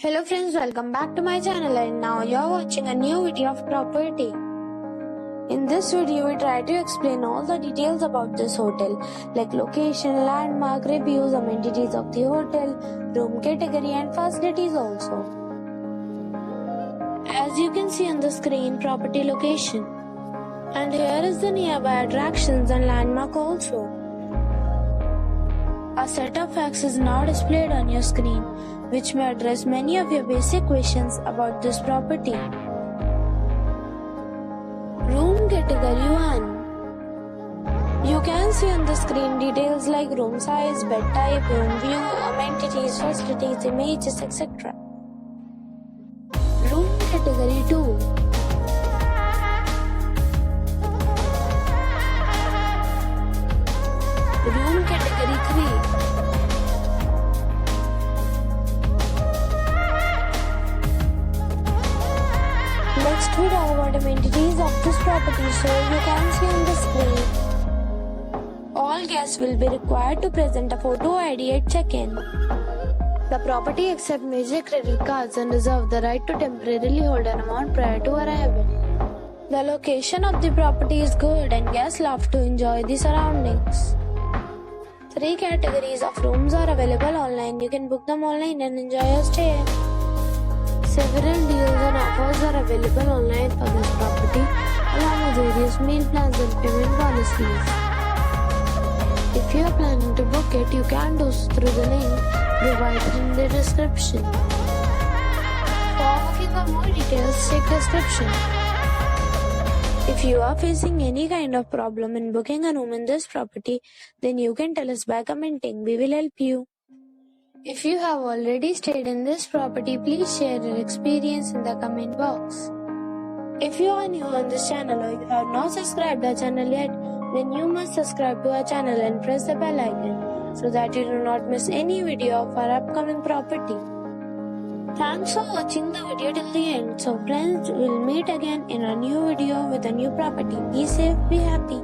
Hello friends, welcome back to my channel and now you're watching a new video of property. In this video, we try to explain all the details about this hotel like location, landmark, reviews, amenities of the hotel, room category and facilities also. As you can see on the screen, property location. And here is the nearby attractions and landmark also. A set of facts is now displayed on your screen, which may address many of your basic questions about this property. Room category 1. You can see on the screen details like room size, bed type, room view, amenities, facilities, images, etc. Room category 2. Room category 3. Next we talk about amenities of this property. So you can see on the screen, all guests will be required to present a photo ID at check-in. The property accepts major credit cards and reserves the right to temporarily hold an amount prior to arrival. The location of the property is good and guests love to enjoy the surroundings. 3 categories of rooms are available online. You can book them online and enjoy your stay. Several deals and offers are available online for this property, along with various meal plans and payment policies. If you are planning to book it, you can do so through the link provided in the description. For booking or more details, check description. If you are facing any kind of problem in booking a room in this property, then you can tell us by commenting. We will help you. If you have already stayed in this property, please share your experience in the comment box. If you are new on this channel or you have not subscribed our channel yet, then you must subscribe to our channel and press the bell icon so that you do not miss any video of our upcoming property. Thanks for watching the video till the end. So friends, we'll meet again in a new video with a new property. Be safe, be happy.